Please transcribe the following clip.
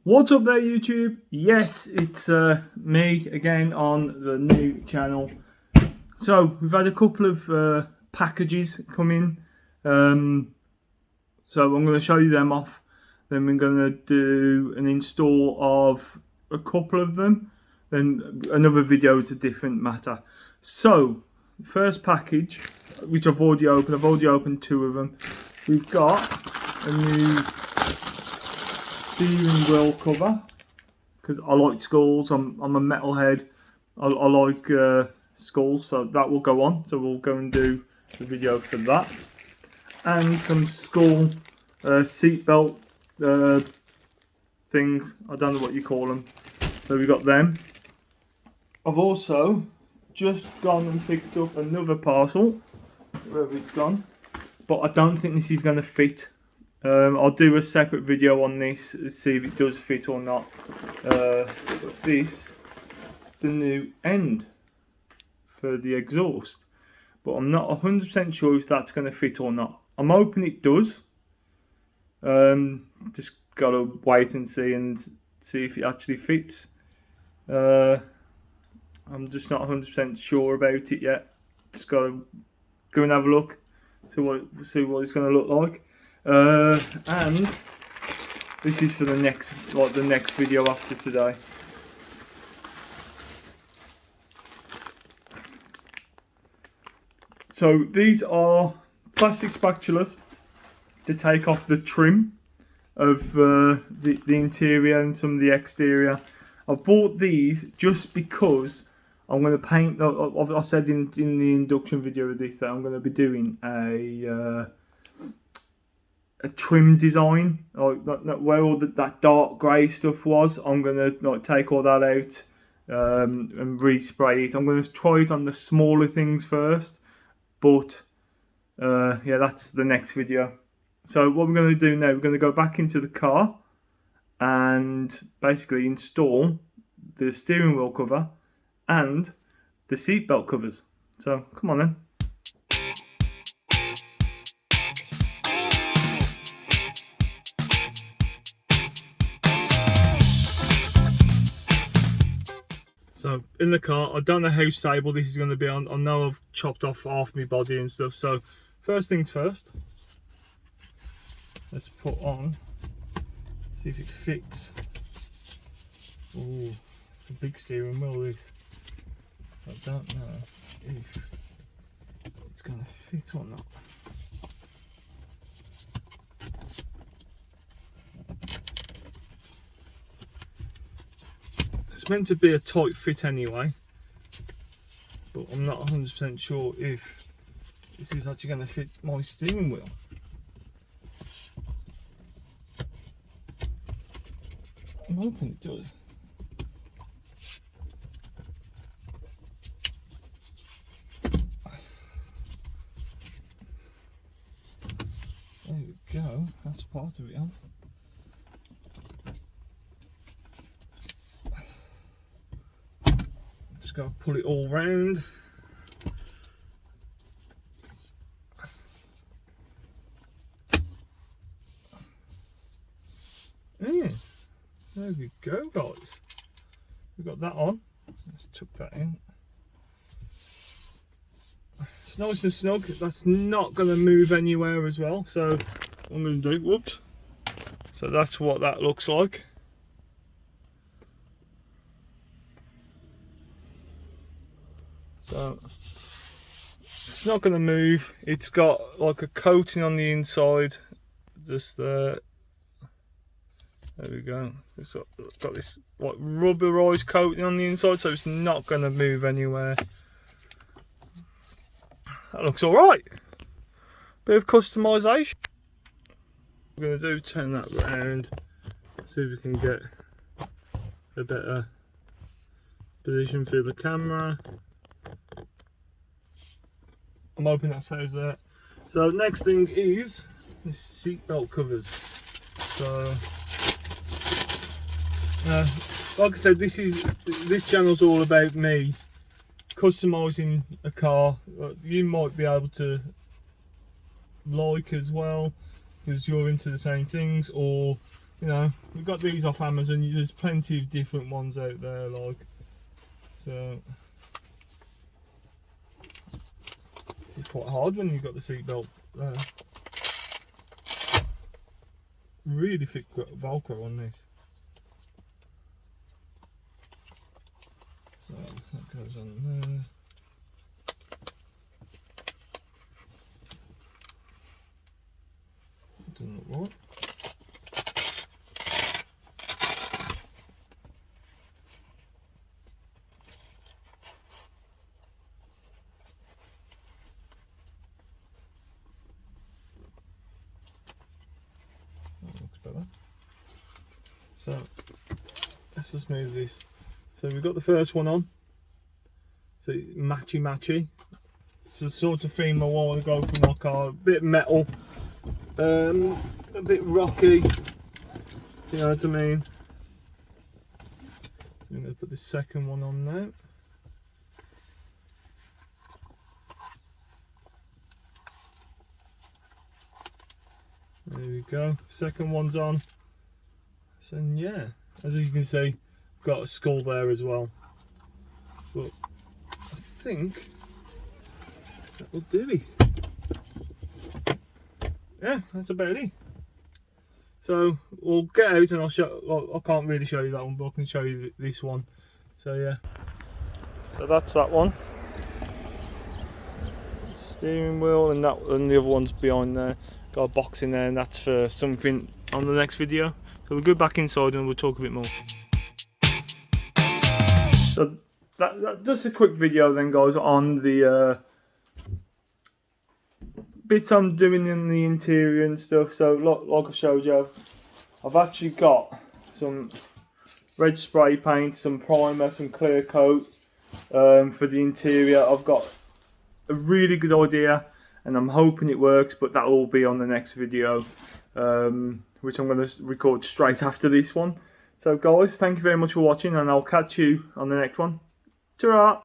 What's up there, YouTube? Yes, it's me again on the new channel. So we've had a couple of packages come in, so I'm going to show you them off. Then we're going to do an install of a couple of them, then another video. It's a different matter. So first package, which I've already opened two of them. We've got a new steering wheel cover, because I like skulls. I'm a metalhead. I like skulls, so that will go on. So we'll go and do the video for that, and some skull seatbelt things. I don't know what you call them. So we got them. I've also just gone and picked up another parcel, wherever it's gone, but I don't think this is going to fit. I'll do a separate video on this, see if it does fit or not. But this is the new end for the exhaust, but I'm not 100% sure if that's going to fit or not. I'm hoping it does. Just gotta wait and see if it actually fits. I'm just not 100% sure about it yet. Just gotta go and have a look, see what it's going to look like. And this is for the next video after today. So these are plastic spatulas to take off the trim of the interior and some of the exterior. I bought these just because I'm going to paint. I said in the induction video of this that I'm going to be doing a trim design, like where all that dark grey stuff was. I'm gonna take all that out and respray it. I'm gonna try it on the smaller things first, but yeah, that's the next video. So what we're going to do now, we're going to go back into the car and basically install the steering wheel cover and the seatbelt covers. So come on then. So in the car, I don't know how stable this is going to be on. I know I've chopped off half my body and stuff. So first things first, let's put on, see if it fits. Oh, it's a big steering wheel this. So I don't know if it's going to fit or not. It's meant to be a tight fit anyway, but I'm not 100% sure if this is actually going to fit my steering wheel. I'm hoping it does. There we go, that's part of it, huh? Just gotta pull it all round. Yeah, there we go, guys. We've got that on. Let's tuck that in. It's nice and snug. That's not going to move anywhere as well. So what I'm going to do, whoops. So that's what that looks like. So it's not going to move. It's got like a coating on the inside, just there. There we go. It's got this like rubberized coating on the inside, so it's not going to move anywhere. That looks all right. Bit of customization. We're going to do, turn that round, see if we can get a better position for the camera. I'm hoping that says that. So next thing is the seatbelt covers. So like I said, this channel's all about me customizing a car. You might be able to like as well, because you're into the same things, or you know, we've got these off Amazon. There's plenty of different ones out there, like, so it's quite hard when you've got the seatbelt there. Really thick Velcro on this. So that goes on there. Doesn't look right. That looks better. So let's just move this. So we've got the first one on. So matchy. It's the sort of theme I want to go for my car. A bit metal, a bit rocky. You know what I mean? I'm going to put the second one on now. There we go. Second one's on. So yeah, as you can see, I've got a skull there as well. But I think that will do it. Yeah, that's about it. So we'll get out and I'll show. Well, I can't really show you that one, but I can show you this one. So yeah. So that's that one. Steering wheel, and the other one's behind there. Got a box in there, and that's for something on the next video. So we'll go back inside and we'll talk a bit more. So that just a quick video then, guys, on the bits I'm doing in the interior and stuff. So like I showed you, I've actually got some red spray paint, some primer, some clear coat for the interior. I've got a really good idea and I'm hoping it works, but that will be on the next video, which I'm going to record straight after this one. So guys, thank you very much for watching, and I'll catch you on the next one. Ta-ra!